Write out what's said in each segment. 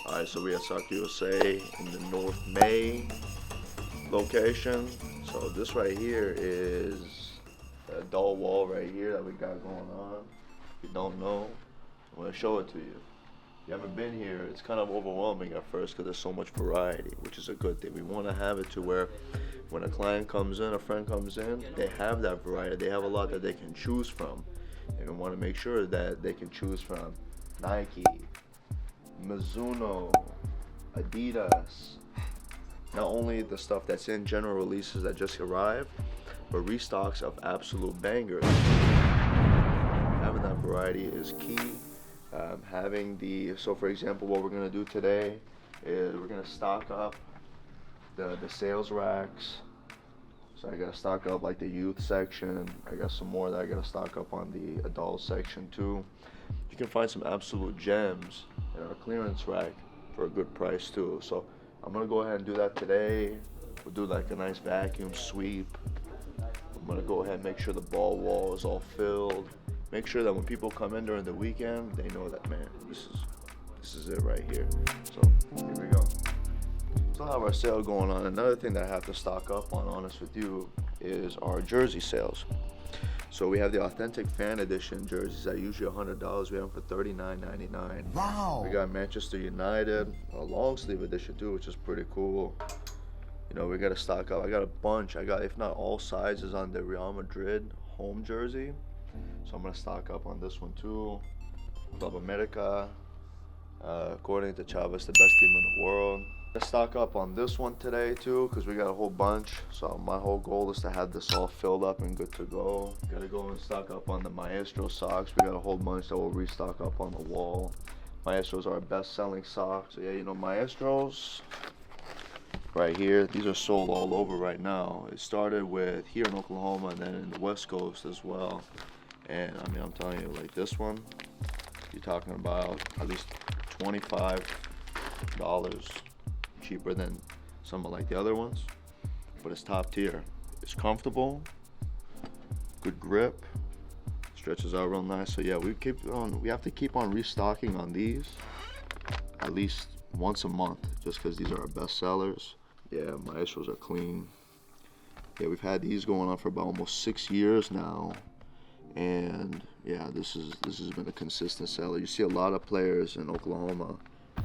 Alright, so we at Sock USA in the North May location. So this right here is the adult wall right here that we got going on. If you don't know, I'm gonna show it to you. If you haven't been here, it's kind of overwhelming at first because there's so much variety, which is a good thing. We want to have it to where when a client comes in, a friend comes in, they have that variety. They have a lot that they can choose from. And we want to make sure that they can choose from Nike, Mizuno, Adidas. Not only the stuff that's in general releases that just arrived, but restocks of absolute bangers. Having that variety is key. So for example, what we're gonna do today is we're gonna stock up the sales racks. So I gotta stock up like the youth section. I got some more that I gotta stock up on the adult section too. You can find some absolute gems in our clearance rack for a good price too. So I'm gonna go ahead and do that today. We'll do like a nice vacuum sweep. I'm gonna go ahead and make sure the ball wall is all filled. Make sure that when people come in during the weekend, they know that, man, this is it right here. So here we go. Still have our sale going on. Another thing that I have to stock up on, honest with you, is our jersey sales. So we have the authentic fan edition jerseys that are usually $100. We have them for $39.99. Wow. We got Manchester United, a long sleeve edition too, which is pretty cool. You know, we got to stock up. I got a bunch. I got, if not all sizes, on the Real Madrid home jersey. So I'm gonna stock up on this one too. Club America, according to Chavez, the best team in the world. Let's stock up on this one today too, because we got a whole bunch. So my whole goal is to have this all filled up and good to go. Gotta go and stock up on the Maestro socks. We got a whole bunch that we'll restock up on the wall. Maestros are our best selling socks. So yeah, you know, Maestros right here, these are sold all over right now. It started with here in Oklahoma and then in the West Coast as well. And I mean, I'm telling you, like this one, you're talking about at least $25 cheaper than some of like the other ones, but it's top tier. It's comfortable, good grip, stretches out real nice. So yeah, we have to keep on restocking on these at least once a month, just because these are our best sellers. Yeah, Maestros are clean. Yeah, we've had these going on for about almost 6 years now. And yeah, this has been a consistent seller. You see a lot of players in Oklahoma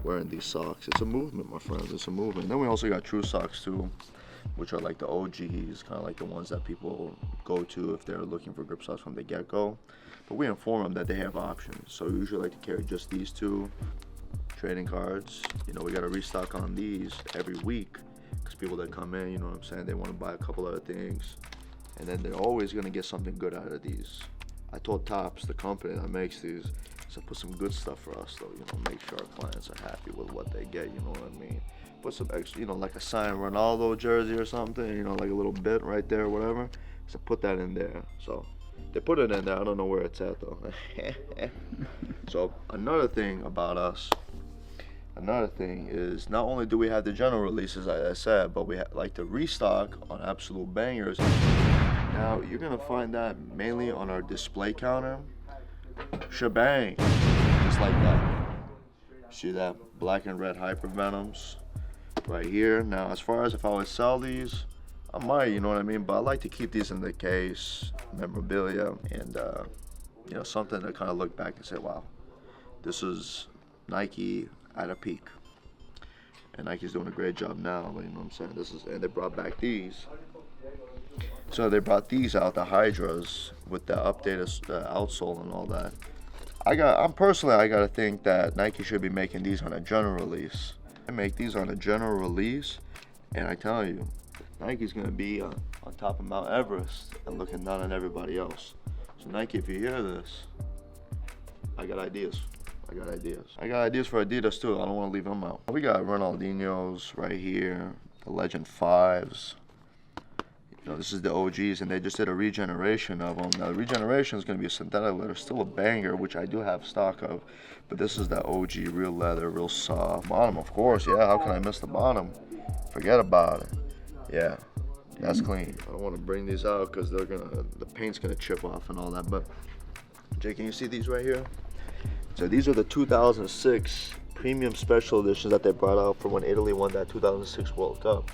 wearing these socks. It's a movement, my friends. It's a movement. And then we also got True Socks too, which are like the OGs, kind of like the ones that people go to if they're looking for grip socks from the get-go. But we inform them that they have options. So we usually like to carry just these two trading cards. You know, we got to restock on these every week because people that come in, you know what I'm saying, they want to buy a couple other things. And then they're always going to get something good out of these. I told Topps, the company that makes these, to put some good stuff for us, though. You know, make sure our clients are happy with what they get. You know what I mean? Put some extra, you know, like a signed Ronaldo jersey or something. You know, like a little bit right there, or whatever. So put that in there. So they put it in there. I don't know where it's at though. So another thing about us. Another thing is not only do we have the general releases, like I said, but we like to restock on absolute bangers. Now, you're going to find that mainly on our display counter. Shebang. Just like that. See that? Black and red hypervenoms right here. Now, as far as if I would sell these, I might, you know what I mean? But I like to keep these in the case, memorabilia, and, you know, something to kind of look back and say, wow, this is Nike at a peak. And Nike's doing a great job now, but you know what I'm saying? And they brought back these. So they brought these out, the Hydras, with the updated outsole and all that. I gotta think that Nike should be making these on a general release. I make these on a general release, and I tell you, Nike's gonna be on top of Mount Everest and looking down on everybody else. So Nike, if you hear this, I got ideas. I got ideas for Adidas too. I don't want to leave them out. We got Ronaldinho's right here, the Legend 5s. You know, this is the OGs, and they just did a regeneration of them. Now, the regeneration is going to be a synthetic leather, still a banger, which I do have stock of. But this is the OG, real leather, real soft. Bottom, of course, yeah. How can I miss the bottom? Forget about it. Yeah, that's clean. I don't want to bring these out because the paint's gonna chip off and all that. But Jay, can you see these right here? So these are the 2006 premium special editions that they brought out for when Italy won that 2006 World Cup.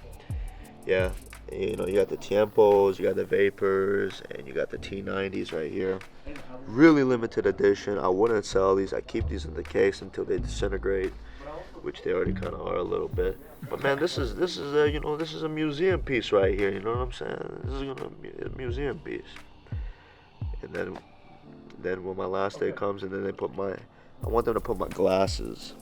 Yeah, you know, you got the Tiempos, you got the Vapors, and you got the T90s right here. Really limited edition. I wouldn't sell these. I keep these in the case until they disintegrate, which they already kind of are a little bit. But man, this is a, you know, this is a museum piece right here. You know what I'm saying? This is gonna be a museum piece. And then when my last day comes, and then I want them to put my glasses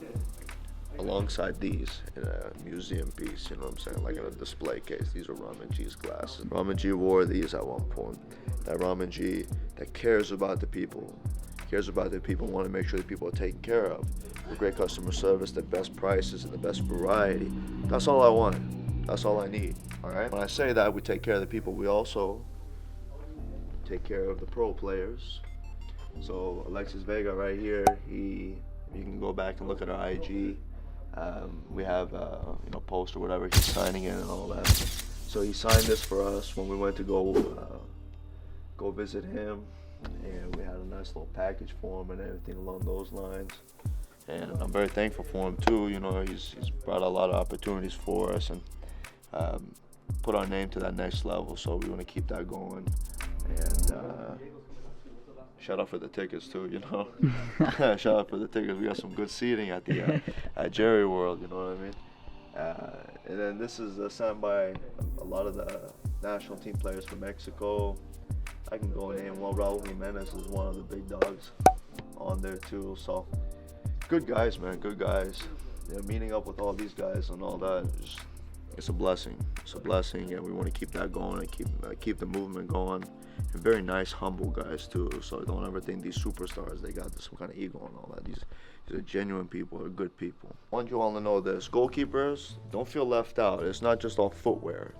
alongside these in a museum piece, you know what I'm saying, like in a display case. These are Ramin G's glasses. Ramin G wore these at one point. That Ramin G that cares about the people, want to make sure that people are taken care of, with great customer service, the best prices, and the best variety. That's all I want. That's all I need. All right. When I say that we take care of the people, we also take care of the pro players. So Alexis Vega right here, you can go back and look at our IG. We have you know, post or whatever he's signing in and all that. So he signed this for us when we went to go visit him, and we had a nice little package for him and everything along those lines. And I'm very thankful for him too. You know, he's brought a lot of opportunities for us and put our name to that next level. So we want to keep that going. And shout out for the tickets too, you know. Shout out for the tickets. We got some good seating at the at Jerry World, you know what I mean. And then this is signed by a lot of the national team players from Mexico. I can go name one. Raul Jimenez is one of the big dogs on there too. So good guys, man. Good guys. Yeah, meeting up with all these guys and all that, it's a blessing. It's a blessing, and we want to keep that going and keep the movement going. And very nice, humble guys too. So don't ever think these superstars, they got some kind of ego and all that. These are genuine people. They're good people. I want you all to know this: goalkeepers, don't feel left out. It's not just all footwear.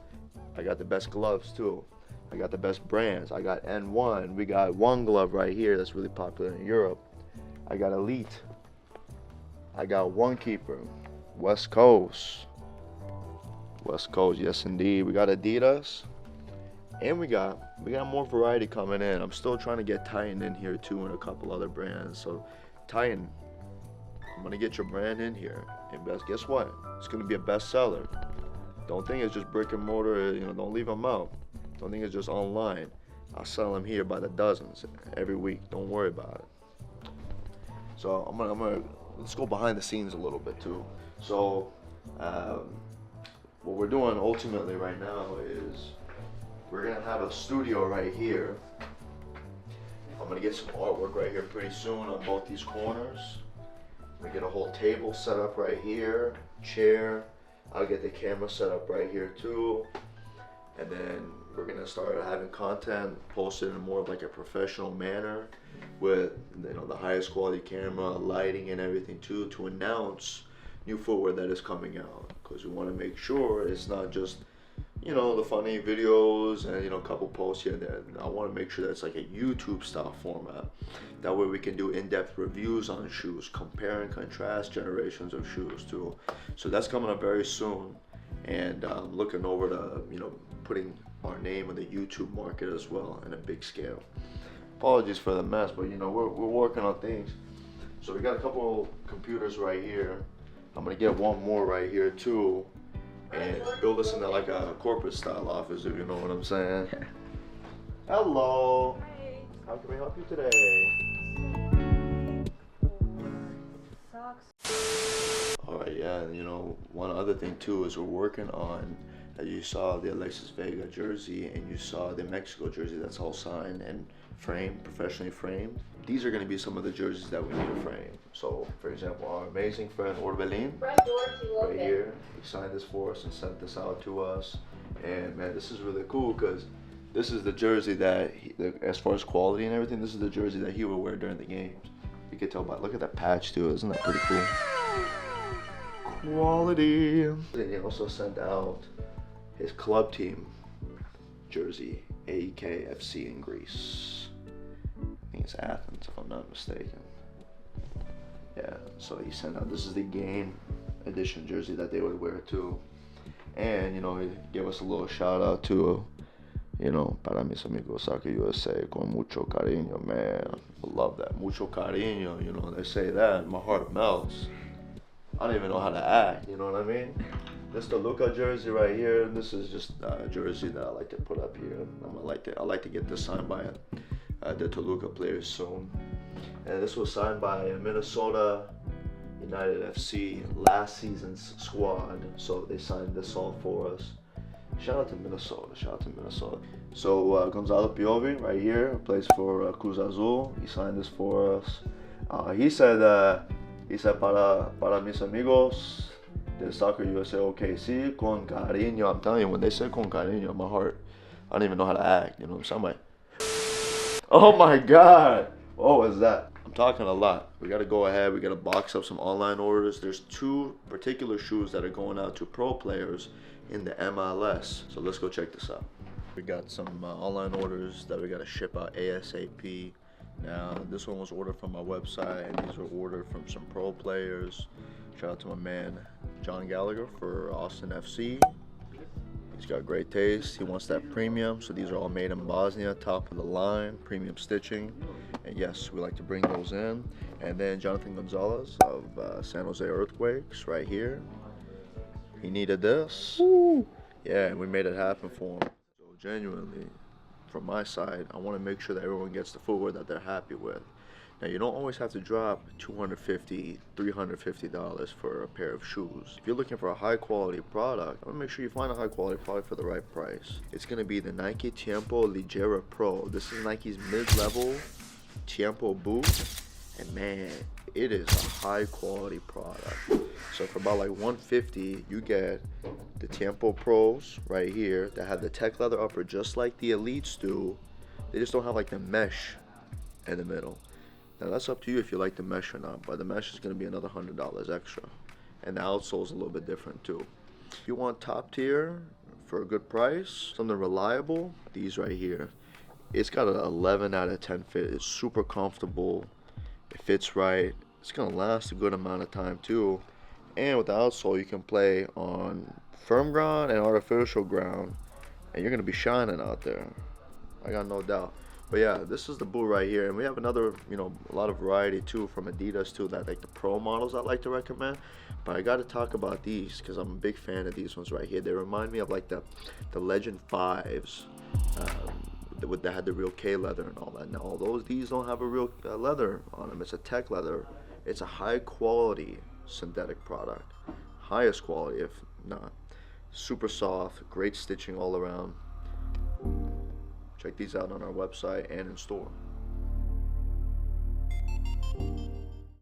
I got the best gloves too. I got the best brands. I got N1. We got One Glove right here that's really popular in Europe. I got Elite. I got One Keeper. West Coast. West Coast, yes indeed. We got Adidas. And we got more variety coming in. I'm still trying to get Titan in here too, and a couple other brands. So Titan, I'm gonna get your brand in here. And guess what? It's gonna be a bestseller. Don't think it's just brick and mortar, you know, don't leave them out. Don't think it's just online. I'll sell them here by the dozens every week. Don't worry about it. So I'm gonna let's go behind the scenes a little bit too. So what we're doing ultimately right now is we're gonna have a studio right here. I'm gonna get some artwork right here pretty soon on both these corners. I'm gonna get a whole table set up right here, chair. I'll get the camera set up right here too. And then we're gonna start having content posted in more of like a professional manner with, you know, the highest quality camera, lighting and everything too, to announce new footwear that is coming out. Because we want to make sure it's not just, you know, the funny videos and, you know, a couple posts here and there. I want to make sure that it's like a YouTube style format. That way we can do in-depth reviews on shoes, compare and contrast generations of shoes too. So that's coming up very soon. And looking over to, you know, putting our name in the YouTube market as well in a big scale. Apologies for the mess, but you know, we're working on things. So we got a couple computers right here. I'm gonna get one more right here too, and build this into like a corporate style office, if you know what I'm saying. Hello. Hi. How can we help you today? Socks. All right, yeah, and you know, one other thing too is we're working on, as you saw the Alexis Vega jersey and you saw the Mexico jersey that's all signed and framed, professionally framed. These are going to be some of the jerseys that we need to frame. So, for example, our amazing friend Orbelin, right here, he signed this for us and sent this out to us. And man, this is really cool because this is the jersey that, as far as quality and everything, this is the jersey that he would wear during the games. You can tell by, look at that patch too, isn't that pretty cool? Quality. Then he also sent out his club team jersey, AEK FC in Greece. I think it's Athens, if I'm not mistaken. Yeah, so he sent out, this is the game edition jersey that they would wear too. And, you know, he gave us a little shout out to, You know, para mis amigos Soccer USA, con mucho cariño, man. I love that. Mucho cariño, you know, they say that, my heart melts. I don't even know how to act, you know what I mean? This is the Luka jersey right here. This is just a jersey that I like to put up here. I like to get this signed by the Toluca players soon. And this was signed by Minnesota United FC last season's squad. So they signed this all for us. Shout out to Minnesota. Shout out to Minnesota. So Gonzalo Piovi right here plays for Cruz Azul. He signed this for us. He said para mis amigos de Soccer USA OKC con cariño. I'm telling you, when they say con cariño, my heart, I don't even know how to act. You know, so I'm like, oh my God, what was that? I'm talking a lot. We gotta go ahead. We gotta box up some online orders. There's 2 particular shoes that are going out to pro players in the MLS. So let's go check this out. We got some online orders that we gotta ship out ASAP. Now, this one was ordered from my website, and these were ordered from some pro players. Shout out to my man, John Gallagher for Austin FC. He's got great taste. He wants that premium, so these are all made in Bosnia, top of the line, premium stitching. And yes, we like to bring those in. And then Jonathan Gonzalez of San Jose Earthquakes right here. He needed this. Woo. Yeah, and we made it happen for him. So genuinely, from my side, I want to make sure that everyone gets the footwear that they're happy with. Now, you don't always have to drop $250, $350 for a pair of shoes. If you're looking for a high quality product, I want to make sure you find a high quality product for the right price. It's going to be the Nike Tiempo Ligera Pro. This is Nike's mid-level Tiempo boot, and man, it is a high quality product. So for about like $150, you get the Tiempo Pros right here that have the tech leather upper just like the Elites do. They just don't have like the mesh in the middle. Now that's up to you if you like the mesh or not, but the mesh is going to be another $100 extra. And the outsole is a little bit different too. If you want top tier for a good price, something reliable, these right here. It's got an 11 out of 10 fit. It's super comfortable. It fits right. It's going to last a good amount of time too. And with the outsole, you can play on firm ground and artificial ground, and you're going to be shining out there. I got no doubt. But yeah, this is the boot right here, and we have another, you know, a lot of variety too from Adidas too, that like the pro models I like to recommend. But I got to talk about these because I'm a big fan of these ones right here. They remind me of like the Legend 5s that had the real K leather and all that. Now, although these don't have a real leather on them, it's a tech leather. It's a high quality synthetic product, highest quality if not. Super soft, great stitching all around. Check these out on our website and in store.